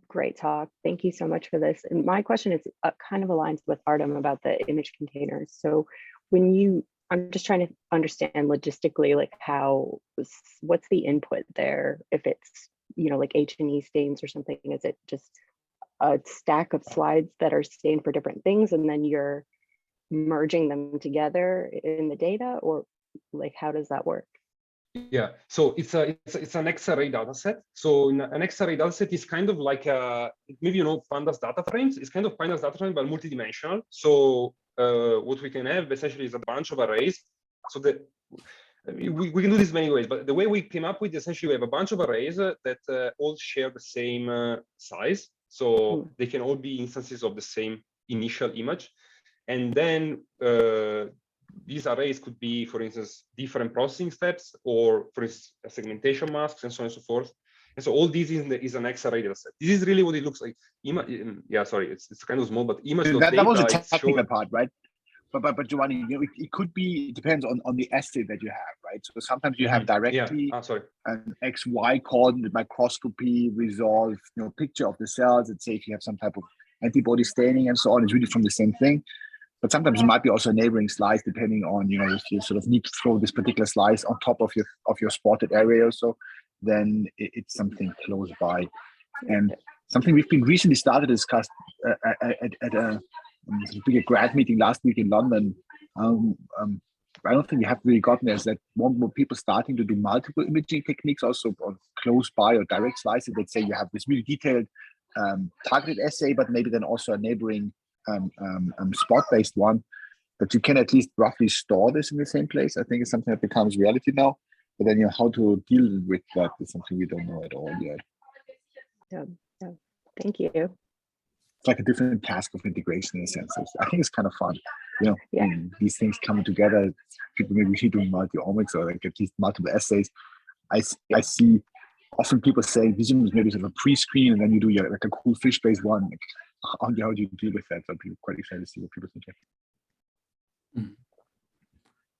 great talk. Thank you so much for this. And my question is kind of aligns with Artem about the image containers. So I'm just trying to understand logistically, like what's the input there? If it's, like H&E stains or something, is it just a stack of slides that are stained for different things and then you're merging them together in the data, or like, how does that work? Yeah, so it's an XRA dataset. So an XRA dataset is kind of like maybe pandas data frames. It's kind of pandas data frame, but multidimensional. So what we can have essentially is a bunch of arrays. So that we can do this many ways, but the way we came up with essentially we have a bunch of arrays that all share the same size. So they can all be instances of the same initial image, and then these arrays could be, for instance, different processing steps, or for instance, segmentation masks, and so on and so forth. And so all this is an XRA dataset. This is really what it looks like. Yeah, sorry, it's kind of small, but image. That was a technical part, right? But Giovanni, it could be, it depends on the assay that you have, right? So sometimes you have directly an XY coordinate microscopy resolve, picture of the cells. Let's say if you have some type of antibody staining and so on, it's really from the same thing. But sometimes it might be also a neighboring slice, depending on, if you sort of need to throw this particular slice on top of your spotted area or so, then it's something close by. And something we've been recently started to discuss at a big grad meeting last week in London. I don't think we have really gotten there, is that more and more people starting to do multiple imaging techniques also on close by or direct slices. Let's say you have this really detailed targeted assay, but maybe then also a neighboring spot-based one, but you can at least roughly store this in the same place. I think it's something that becomes reality now, but then how to deal with that is something we don't know at all yet. Yeah. Thank you. It's like a different task of integration in a sense. I think it's kind of fun, these things come together. People maybe doing multi-omics or like at least multiple assays. I see often people say Visium is maybe sort of a pre-screen, and then you do like a cool fish-based one. Like, how do you deal with that? So people quite excited to see what people think.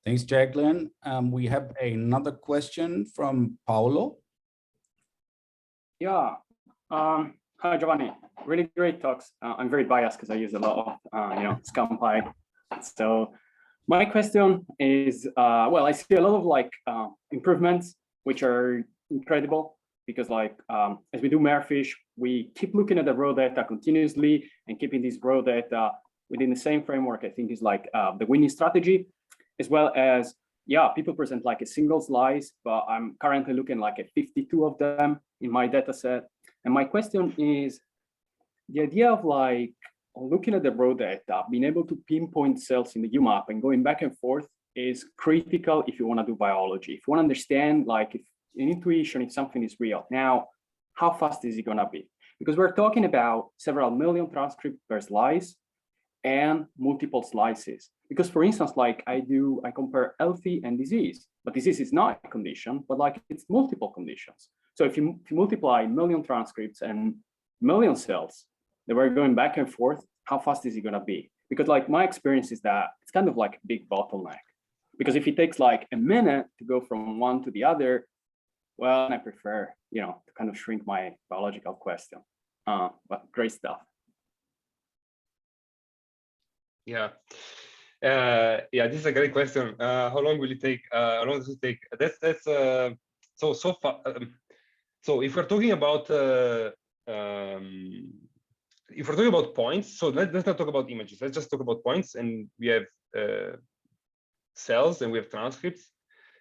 Thanks, Jacqueline. We have another question from Paolo. Yeah. Hi, Giovanni. Really great talks. I'm very biased because I use a lot of ScamPy. So my question is, well, I see a lot of improvements which are incredible, because as we do Marefish, we keep looking at the raw data continuously and keeping this raw data within the same framework. I think is the winning strategy, as well as, people present like a single slice, but I'm currently looking like at 52 of them in my data set. And my question is the idea of looking at the raw data, being able to pinpoint cells in the UMAP and going back and forth is critical if you want to do biology. If you want to understand, like, if an intuition, if something is real. Now, how fast is it going to be? Because we're talking about several million transcripts per slice and multiple slices. Because for instance, like I compare healthy and disease, but disease is not a condition, but like it's multiple conditions. So if you multiply million transcripts and million cells that we're going back and forth, how fast is it going to be? Because like my experience is that it's kind of like a big bottleneck. Because if it takes like a minute to go from one to the other, well, I prefer, to kind of shrink my biological question. But great stuff. Yeah. Yeah, this is a great question. How long will it take? How long does it take? That's so far. So if we're talking about points, so let's not talk about images. Let's just talk about points, and we have cells and we have transcripts,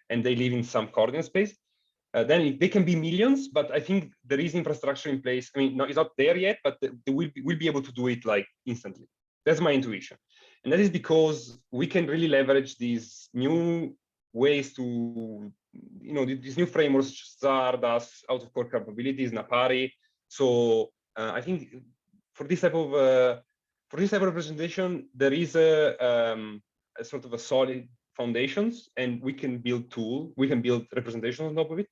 and they live in some coordinate space. Then they can be millions, but I think there is infrastructure in place. I mean, no, it's not there yet, but they will be able to do it like instantly. That's my intuition. And that is because we can really leverage these new ways to, these new frameworks, STAR, DAS, out-of-core capabilities, Napari. So I think for this type of representation, there is a sort of a solid foundations, and we can build representations on top of it.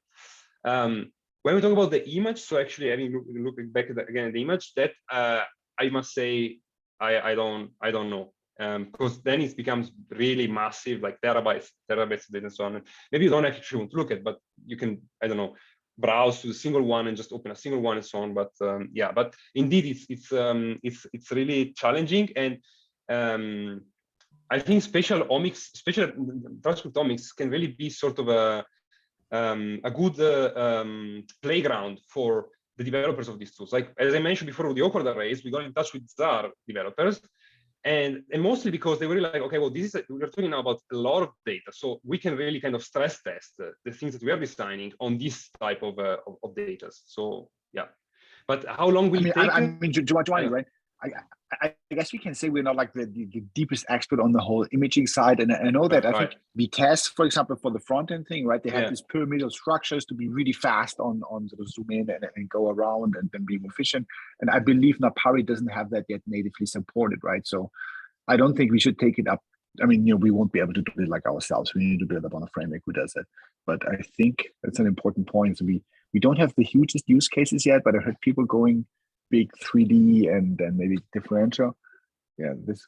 When we talk about the image, so actually, I mean, looking back again at the image, that I must say, I don't know, because then it becomes really massive, like terabytes of data and so on. And maybe you don't actually want to look at, but you can, I don't know, browse to a single one and just open a single one and so on. But yeah, but indeed, it's really challenging, and I think spatial transcriptomics can really be sort of a good playground for the developers of these tools. Like, as I mentioned before with the awkward arrays, we got in touch with STAR developers, and mostly because they were really like, okay, well, we're talking now about a lot of data, so we can really kind of stress test the things that we are designing on this type of data. So yeah, but how long will it take? I mean, Giovanni, right? I guess we can say we're not like the deepest expert on the whole imaging side, and I know that I think VTES, for example, for the front end thing, right? They have these pyramidal structures to be really fast on sort of zoom in and go around and then be more efficient. And I believe Napari doesn't have that yet natively supported, right? So I don't think we should take it up. I mean, we won't be able to do it like ourselves. We need to build up on a framework who does it. But I think that's an important point. So we don't have the hugest use cases yet, but I heard people going big 3D and then maybe differential. Yeah, this is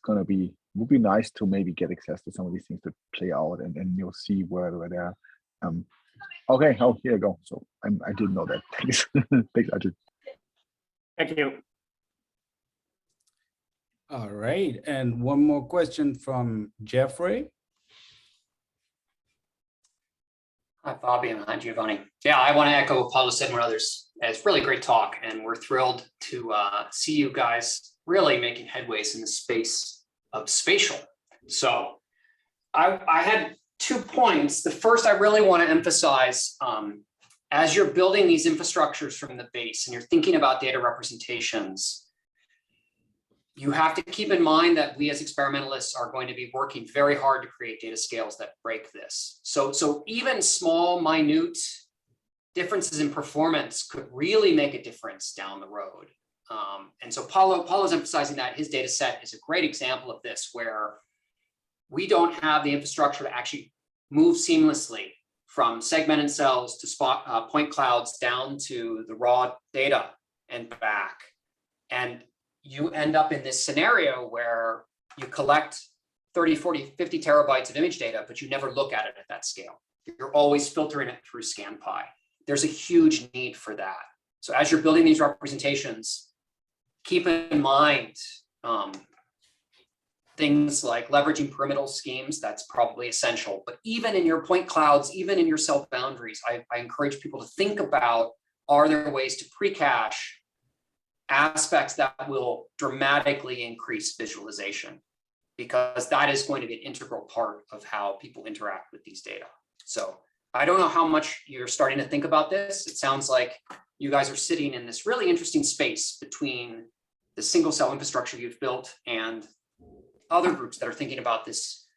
would be nice to maybe get access to some of these things to play out, and you'll see where they're. Okay, here you go. So I didn't know that. Thanks, thanks, Ajit. Thank you. All right, and one more question from Jeffrey. Hi, Fabian. Hi, Giovanni. Yeah, I want to echo what Paulo said and others. It's really great talk, and we're thrilled to see you guys really making headways in the space of spatial. So I had 2 points. The first, I really want to emphasize, as you're building these infrastructures from the base and you're thinking about data representations, you have to keep in mind that we as experimentalists are going to be working very hard to create data scales that break this. So even small, minute differences in performance could really make a difference down the road. And so Paulo's emphasizing that his data set is a great example of this, where we don't have the infrastructure to actually move seamlessly from segmented cells to point clouds down to the raw data and back. And you end up in this scenario where you collect 30, 40, 50 terabytes of image data, but you never look at it at that scale. You're always filtering it through ScanPy. There's a huge need for that. So as you're building these representations, keep in mind things like leveraging pyramidal schemes. That's probably essential. But even in your point clouds, even in your self boundaries, I encourage people to think about, are there ways to pre-cache aspects that will dramatically increase visualization? Because that is going to be an integral part of how people interact with these data. So I don't know how much you're starting to think about this. It sounds like you guys are sitting in this really interesting space between the single cell infrastructure you've built and other groups that are thinking about this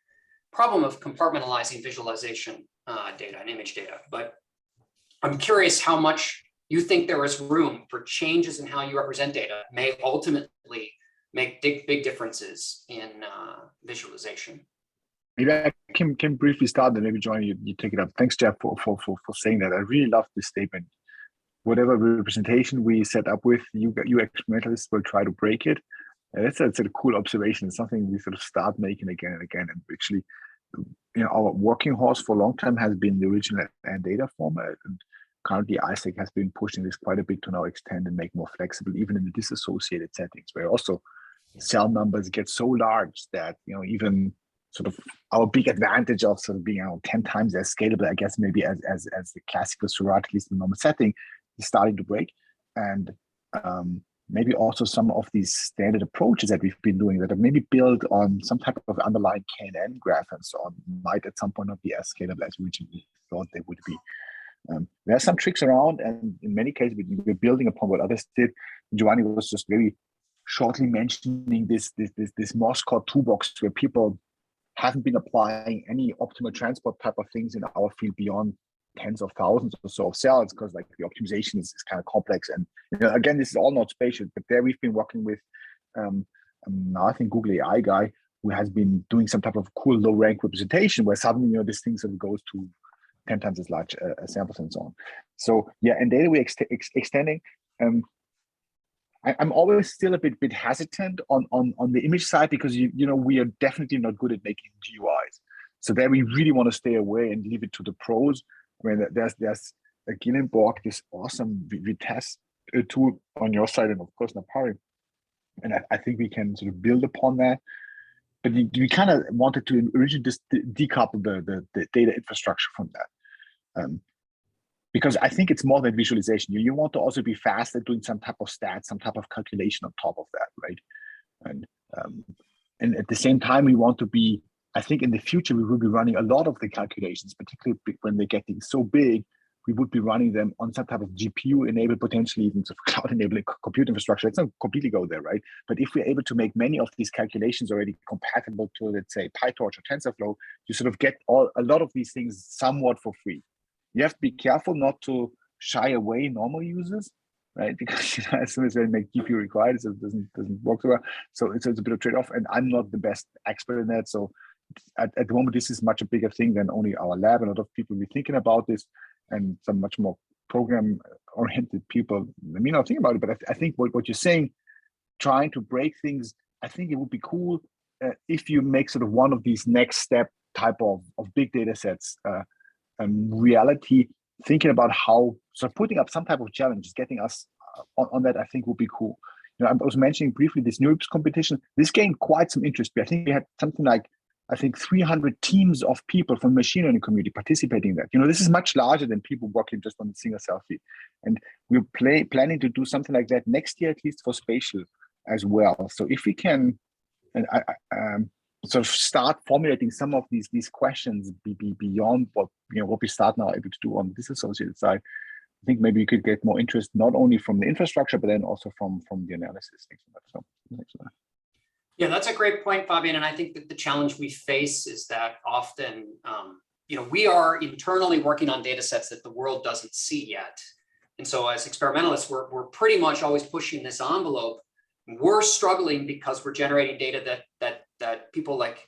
problem of compartmentalizing visualization data and image data. But I'm curious how much you think there is room for changes in how you represent data may ultimately make big differences in visualization. Maybe I can briefly start, and maybe Johnny, you take it up. Thanks, Jeff, for saying that. I really love this statement. Whatever representation we set up with, you experimentalists will try to break it. And that's a cool observation. It's something we sort of start making again and again. And actually, our working horse for a long time has been the original and data format. And currently, ISAC has been pushing this quite a bit to now extend and make more flexible, even in the disassociated settings, where also cell numbers get so large that even sort of our big advantage of sort of being 10 times as scalable, I guess, maybe as the classical Seurat, at least in the normal setting, is starting to break. And maybe also some of these standard approaches that we've been doing that are maybe built on some type of underlying KNN graph and so on might at some point not be as scalable as we originally thought they would be. There are some tricks around, and in many cases we're building upon what others did. Giovanni was just very shortly mentioning this Moscow toolbox where people haven't been applying any optimal transport type of things in our field beyond tens of thousands or so of cells, because like the optimization is kind of complex. And again, this is all not spatial, but there we've been working with I think Google AI guy who has been doing some type of cool low rank representation where suddenly this thing sort of goes to 10 times as large samples and so on. So yeah, and data we're extending. I'm always still a bit hesitant on the image side because we are definitely not good at making GUIs. So there we really want to stay away and leave it to the pros. I mean, there's a Gillenborg, this awesome Vitesse tool on your side, and of course Napari. And I think we can sort of build upon that. But we kind of wanted to originally just decouple the data infrastructure from that. Because I think it's more than visualization. You want to also be fast at doing some type of stats, some type of calculation on top of that, right? And at the same time, we want to be, I think in the future, we will be running a lot of the calculations, particularly when they're getting so big, we would be running them on some type of GPU-enabled, potentially even sort of cloud-enabled compute infrastructure. It's not completely go there, right? But if we're able to make many of these calculations already compatible to, let's say, PyTorch or TensorFlow, you sort of get a lot of these things somewhat for free. You have to be careful not to shy away normal users, right? Because as soon as they make GPU required, it doesn't work so well. So it's a bit of trade-off, and I'm not the best expert in that. So at the moment, this is much a bigger thing than only our lab. A lot of people will be thinking about this, and some much more program-oriented people may not think about it. But I think what you're saying, trying to break things, I think it would be cool if you make sort of one of these next step type of big data sets reality, thinking about how, so putting up some type of challenges, getting us on that, I think would be cool. I was mentioning briefly this NeurIPS competition. This gained quite some interest. I think we had something like, 300 teams of people from the machine learning community participating in that. This is much larger than people working just on the single cell feed. And we're planning to do something like that next year, at least for Spatial as well. So if we can, and sort of start formulating some of these questions beyond what we start now able to do on the disassociated side, I think maybe you could get more interest not only from the infrastructure but then also from the analysis. So, yeah, that's a great point, Fabian. And I think that the challenge we face is that often, we are internally working on data sets that the world doesn't see yet. And so as experimentalists, we're pretty much always pushing this envelope. We're struggling because we're generating data that people like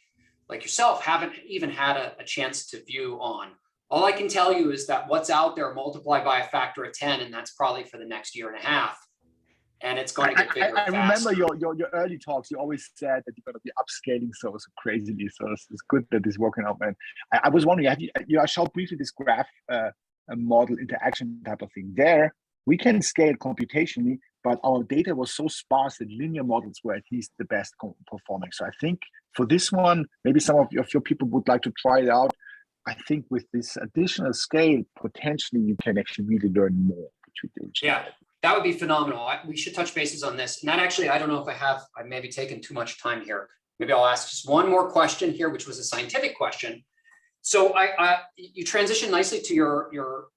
yourself haven't even had a chance to view on. All I can tell you is that what's out there multiplied by a factor of 10, and that's probably for the next year and a half. And it's going to get bigger. I remember your early talks. You always said that you're going to be upscaling so crazily. So it's good that it's working out, man. I was wondering, I showed briefly this graph model interaction type of thing. There, we can scale computationally, but our data was so sparse that linear models were at least the best performing. So I think for this one, maybe some of your people would like to try it out. I think with this additional scale, potentially you can actually really learn more. Yeah, that would be phenomenal. We should touch bases on this. And that actually, I don't know if I maybe taken too much time here. Maybe I'll ask just one more question here, which was a scientific question. So you transition nicely to your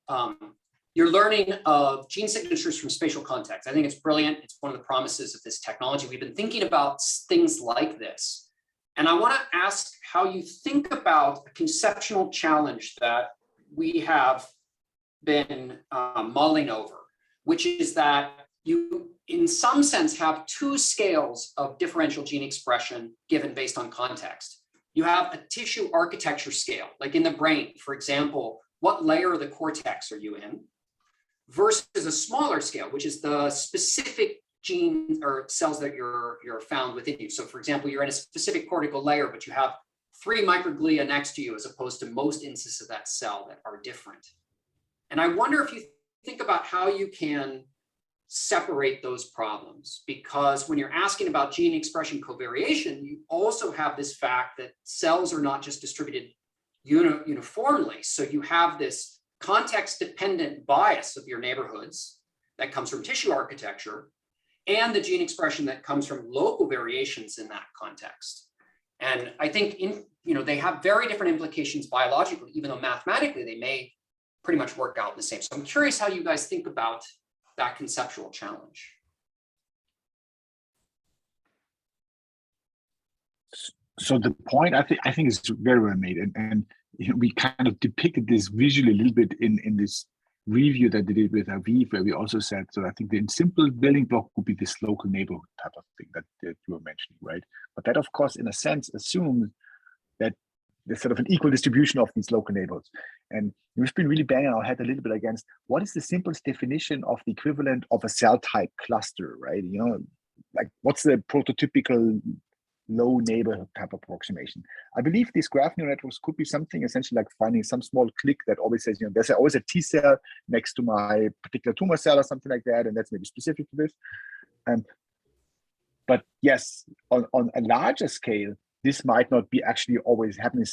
you're learning of gene signatures from spatial context. I think it's brilliant. It's one of the promises of this technology. We've been thinking about things like this. And I want to ask how you think about a conceptual challenge that we have been mulling over, which is that you, in some sense, have two scales of differential gene expression given based on context. You have a tissue architecture scale, like in the brain, for example, what layer of the cortex are you in, versus a smaller scale, which is the specific gene or cells that you're found within you. So for example, you're in a specific cortical layer, but you have 3 microglia next to you, as opposed to most instances of that cell that are different. And I wonder if you think about how you can separate those problems, because when you're asking about gene expression covariation, you also have this fact that cells are not just distributed uniformly. So you have this context-dependent bias of your neighborhoods that comes from tissue architecture, and the gene expression that comes from local variations in that context. And I think they have very different implications biologically, even though mathematically they may pretty much work out the same. So I'm curious how you guys think about that conceptual challenge. So the point I think is very well made, and we kind of depicted this visually a little bit in this review that they did with Aviv, where we also said, so I think the simple building block would be this local neighborhood type of thing that you were mentioning, right? But that, of course, in a sense, assumes that there's sort of an equal distribution of these local neighborhoods. And we've been really banging our head a little bit against what is the simplest definition of the equivalent of a cell type cluster, right? Like what's the prototypical low neighborhood type approximation? I believe these graph neural networks could be something essentially like finding some small click that always says, there's always a T cell next to my particular tumor cell or something like that, and that's maybe specific to this. But yes, on a larger scale, this might not be actually always happening.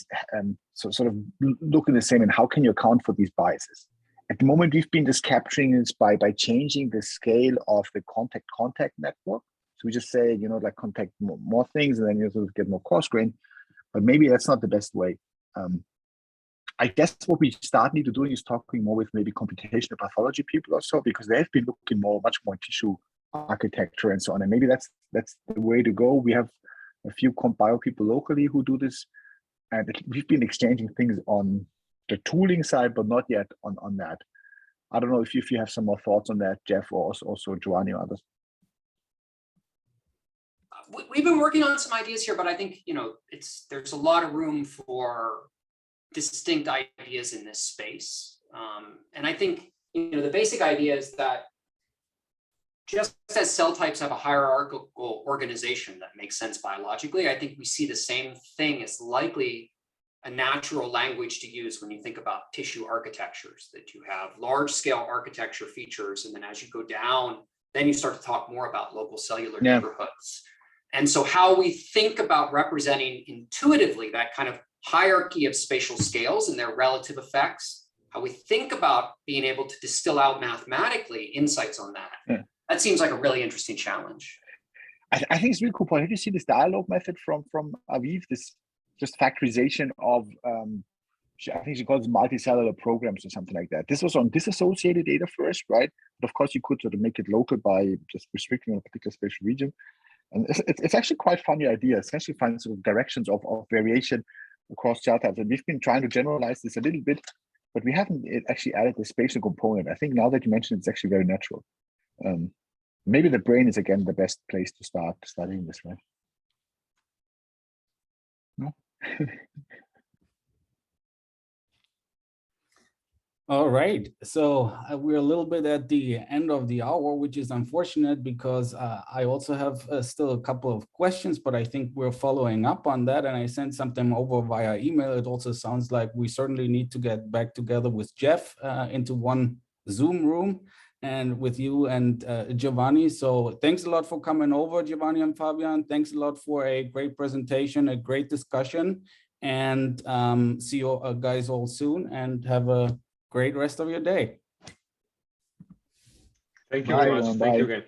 So sort of looking the same, and how can you account for these biases? At the moment, we've been just capturing this by changing the scale of the contact network. So we just say, like contact more things, and then you sort of get more coarse grain. But maybe that's not the best way. I guess what we need to do is talking more with maybe computational pathology people or so, because they've been looking much more tissue architecture and so on. And maybe that's the way to go. We have a few comp bio people locally who do this, and we've been exchanging things on the tooling side, but not yet on that. I don't know if you have some more thoughts on that, Jeff, or also Giovanni or others. We've been working on some ideas here, but I think there's a lot of room for distinct ideas in this space. And I think the basic idea is that just as cell types have a hierarchical organization that makes sense biologically, I think we see the same thing as likely a natural language to use when you think about tissue architectures, that you have large scale architecture features, and then as you go down, then you start to talk more about local cellular neighborhoods. And so how we think about representing intuitively that kind of hierarchy of spatial scales and their relative effects, how we think about being able to distill out mathematically insights on that, that seems like a really interesting challenge. I think it's a really cool point. Have you seen this dialogue method from Aviv, this just factorization of, I think she calls it multicellular programs or something like that. This was on disassociated data first, right? But of course, you could sort of make it local by just restricting a particular spatial region. And it's actually quite funny idea. Essentially find sort of directions of variation across cell types. And we've been trying to generalize this a little bit, but we haven't actually added the spatial component. I think now that you mentioned, it's actually very natural. Maybe the brain is again the best place to start studying this, right? No? All right, so we're a little bit at the end of the hour, which is unfortunate because I also have still a couple of questions, but I think we're following up on that, and I sent something over via email. It also sounds like we certainly need to get back together with Jeff into one Zoom room and with you and Giovanni. So thanks a lot for coming over, Giovanni and Fabian. Thanks a lot for a great presentation, a great discussion, and see you guys all soon, and have a great rest of your day. Thank you very much. Thank you again.